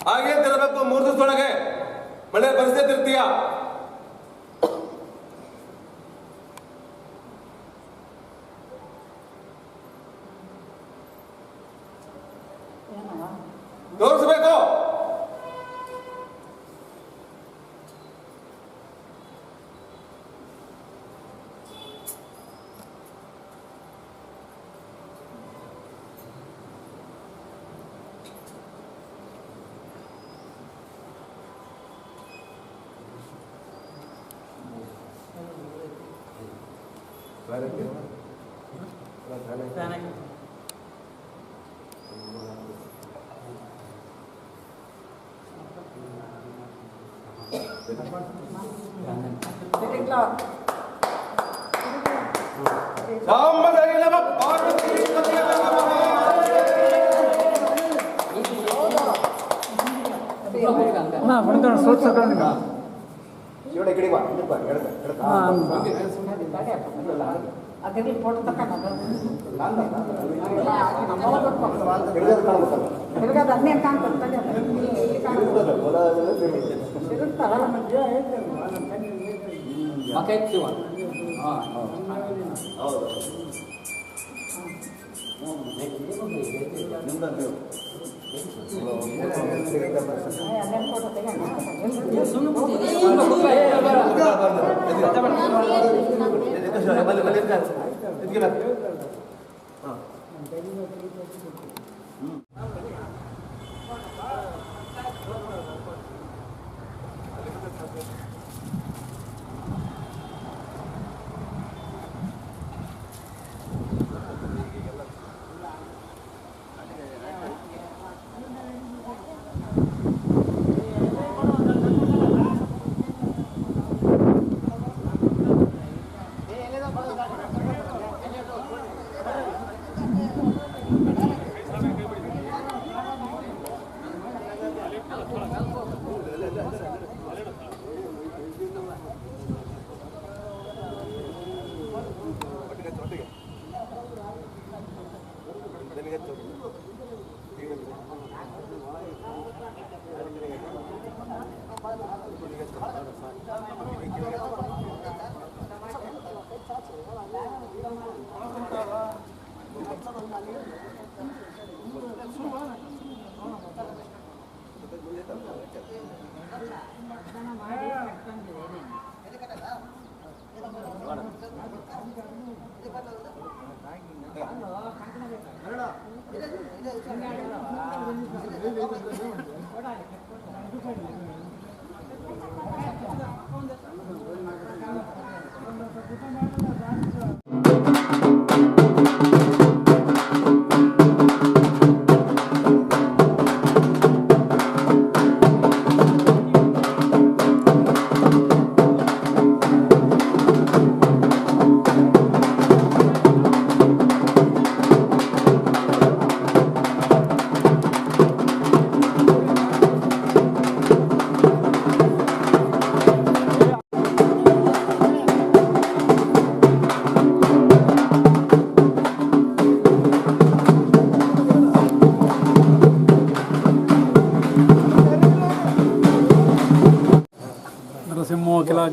ಹಾಗೆ ತಿರಬೇಕು 3 ದಿವಸದೊಳಗೆ ಮಳೆ ಪರಿಸ್ಥಿತಿ ಇರ್ತೀಯ. ತೋರಿಸ್ಬೇಕು. ಅದರಲ್ಲಿ ಫೋಟೋ ತಗೊಂಡು ಅದನ್ನೇ ಕಾಣ್ತಾರೆ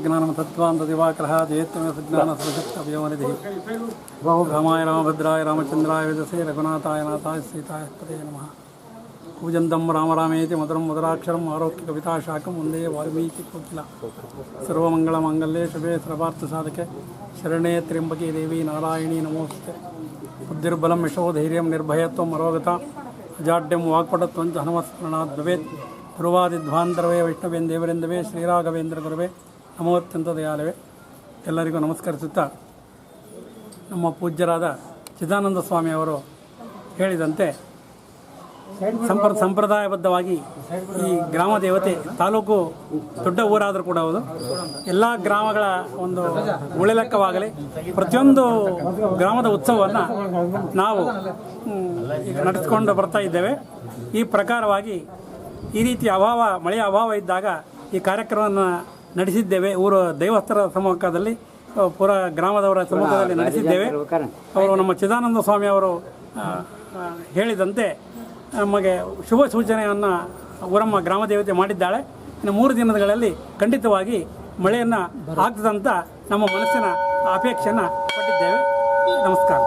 ಜ್ಞಾನ ತತ್ವಾಂತ ದಿವಾಕರಃ ಜಯತ್ವಮೇ ಸುಜ್ಞಾನ ಸುಶಕ್ತವ್ಯವನಿಧಿ ರಾಮಾಯ ರಾಮಭದ್ರಾಯ ರಾಮಚಂದ್ರಾಯ ವೇದಸೇ ರಘುನಾಥಾಯ ನಾಥಾಯ ಸೀತಾಯ ಪದೇ ನಮಃ. ಕೂಜಂತಂ ರಾಮ ರಾಮೇತಿ ಮಧುರಂ ಮಧುರಾಕ್ಷರಂ ಆರೋಗ್ಯ ಕವಿತಾಶಾಖಂ ಒಂದೇ ವಾಲ್ಮೀಕಿ ಕೋಕಿಲ. ಸರ್ವಮಂಗಳಮಾಂಗಲ್ಯೆ ಶುಭೆ ಸರ್ವಾರ್ಥಸಾಧಕೆ ಶರಣೇ ತ್ರ್ಯಂಬಕೆ ದೇವಿ ನಾರಾಯಣಿ ನಮೋಸ್ತುತೆ. ಬುದ್ಧಿರ್ಬಲಂ ಯಶೋಧೈರ್ಯಂ ನಿರ್ಭಯತ್ವಂ ಅರೋಗತ ಅಜಾಡ್ಯಂ ವಾಕ್ಪಟತ್ವಂಚ ಹನುಮತ್ಸ್ಮರಣಾತ್ ಭವೇತ್. ಗುರುವಾದಿಧ್ವಾಂತರವೇ ವೈಷ್ಣವೇನ್ ದೇವರೆಂದವೇ ಶ್ರೀರಾಘವೇಂದ್ರ ಗುರುವೇ ನಮೋತ್ಯಂತ ದಯಾಲವೇ. ಎಲ್ಲರಿಗೂ ನಮಸ್ಕರಿಸುತ್ತಾ, ನಮ್ಮ ಪೂಜ್ಯರಾದ ಚಿದಾನಂದ ಸ್ವಾಮಿಯವರು ಹೇಳಿದಂತೆ ಸಂಪ್ರದಾಯಬದ್ಧವಾಗಿ ಈ ಗ್ರಾಮ ದೇವತೆ ತಾಲೂಕು ದೊಡ್ಡ ಊರಾದರೂ ಕೂಡ ಹೌದು, ಎಲ್ಲ ಗ್ರಾಮಗಳ ಒಂದು ಉಳಿಲೆಕ್ಕವಾಗಲಿ ಪ್ರತಿಯೊಂದು ಗ್ರಾಮದ ಉತ್ಸವವನ್ನು ನಾವು ನಡೆಸಿಕೊಂಡು ಬರ್ತಾ ಇದ್ದೇವೆ. ಈ ಪ್ರಕಾರವಾಗಿ ಈ ರೀತಿ ಮಳೆಯ ಅಭಾವ ಇದ್ದಾಗ ಈ ಕಾರ್ಯಕ್ರಮವನ್ನು ನಡೆಸಿದ್ದೇವೆ. ಊರು ದೈವಸ್ಥರ ಸಮ್ಮುಖದಲ್ಲಿ ಪೂರ ಗ್ರಾಮದವರ ಸಮ್ಮುಖದಲ್ಲಿ ನಡೆಸಿದ್ದೇವೆ. ಅವರು ನಮ್ಮ ಚಿದಾನಂದ ಸ್ವಾಮಿ ಅವರು ಹೇಳಿದಂತೆ ನಮಗೆ ಶುಭ ಸೂಚನೆಯನ್ನು ಊರಮ್ಮ ಗ್ರಾಮ ದೇವತೆ ಮಾಡಿದ್ದಾಳೆ. ಇನ್ನು 3 ದಿನಗಳಲ್ಲಿ ಖಂಡಿತವಾಗಿ ಮಳೆಯನ್ನು ಆಗ್ತದಂತ ನಮ್ಮ ಮನಸ್ಸಿನ ಅಪೇಕ್ಷೆಯನ್ನು ಪಟ್ಟಿದ್ದೇವೆ. ನಮಸ್ಕಾರ.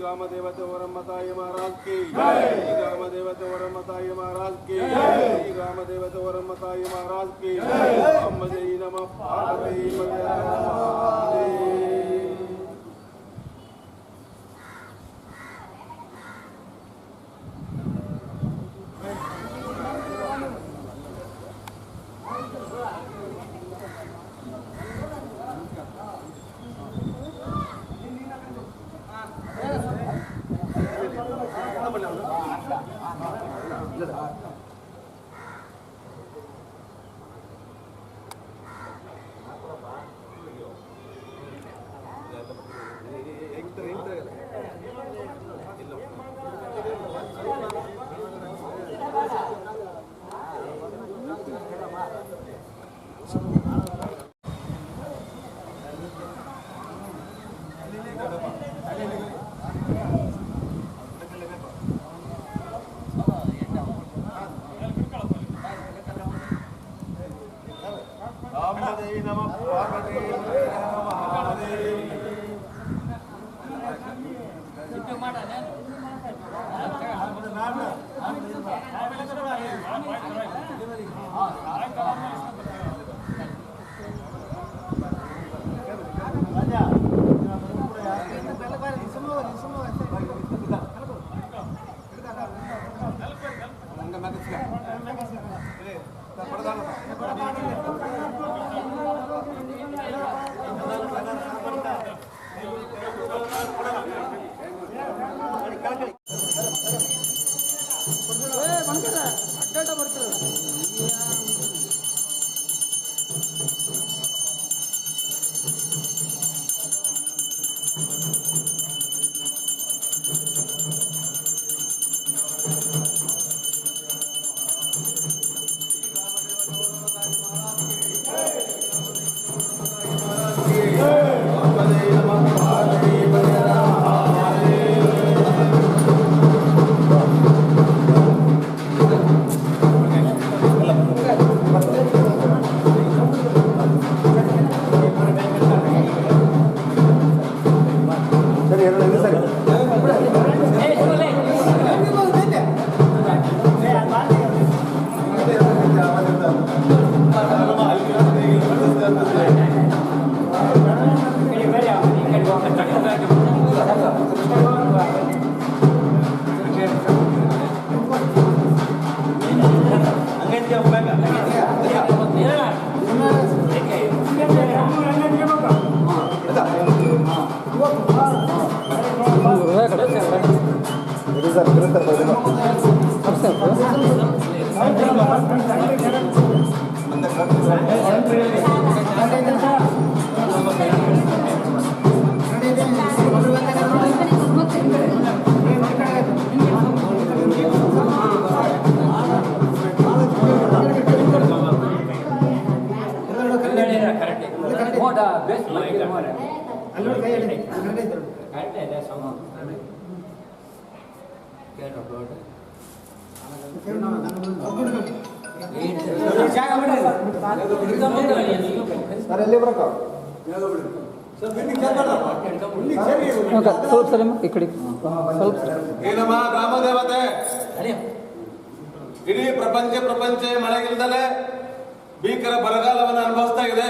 ग्राम देवते वरमताई महाराज की जय। ग्राम देवते वरमताई महाराज की जय। ग्राम देवते वरमताई महाराज की जय। अम्बे नमः पार्वती पते ಸ್ವಲ್ಪ ಸರಿ ಈ ಕಡೆ ಸ್ವಲ್ಪ ಈ ನಮ್ಮ ಗ್ರಾಮ ದೇವತೆ ಇಡೀ ಪ್ರಪಂಚ ಮಳೆಗಿಲ್ದಲೇ ಭೀಕರ ಬರಗಾಲವನ್ನು ಅನುಭವಿಸ್ತಾ ಇದೆ.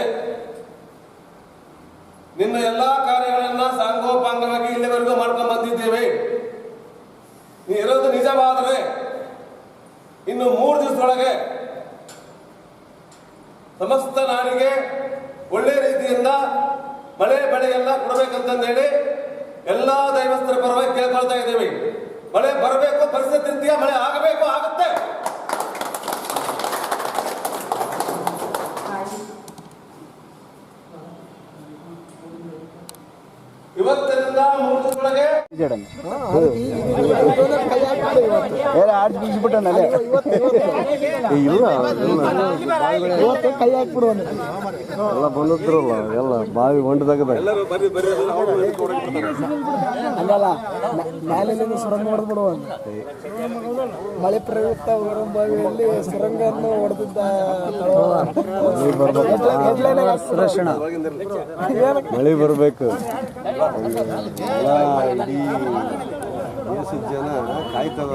ನಿನ್ನ ಎಲ್ಲಾ ಕಾರ್ಯಗಳನ್ನ ಸಾಂಗೋಪಾಂಗವಾಗಿ ಇಲ್ಲಿವರೆಗೂ ಮಾಡ್ಕೊಂಡು ಬಂದಿದ್ದೇವೆ. ನೀ ಇರೋದು ನಿಜವಾದರೆ ಇನ್ನು 3 ದಿವಸದೊಳಗೆ ಸಮಸ್ತ ನಾಡಿಗೆ ಒಳ್ಳೆ ರೀತಿಯಿಂದ ಮಳೆ ಬೆಳೆ ಎಲ್ಲ ಕೊಡಬೇಕಂತಂದೇಳಿ ಎಲ್ಲಾ ದೈವಸ್ಥರ ಪರವಾಗಿ ಕೇಳ್ಕೊಳ್ತಾ ಇದ್ದೇವೆ. ಮಳೆ ಬರಬೇಕು, ಪರಿಸ್ಥಿತಿ ರೀತಿಯ ಮಳೆ ಆಗಬೇಕು, ಆಗುತ್ತೆ. ಇವತ್ತಿನಿಂದ 3 ದಿವಸದೊಳಗೆ ಆಡ್ಸಿ ಬೀಸ್ಬಿಟ್ಟನಲ್ಲೇ ಇಲ್ಲ ಕೈ ಹಾಕ್ಬಿಡು ಎಲ್ಲ ಬಂದಿದ್ರಲ್ಲ ಎಲ್ಲ ಬಾವಿ ಹೊಂಡದಾಗ ಅಲ್ಲಲ್ಲ ಮ್ಯಾಲಿಂದ ಸುರಂಗ ಹೊಡೆದ್ಬಿಡುವ ಮಳೆ ಪ್ರಯುಕ್ತ ಬಾವಿಯಲ್ಲಿ ಸುರಂಗವನ್ನು ಹೊಡೆದಿದ್ದ ಮಳೆ ಬರ್ಬೇಕು. ಇಡೀ ದೇಶದ ಜನ ಕಾಯ್ತದ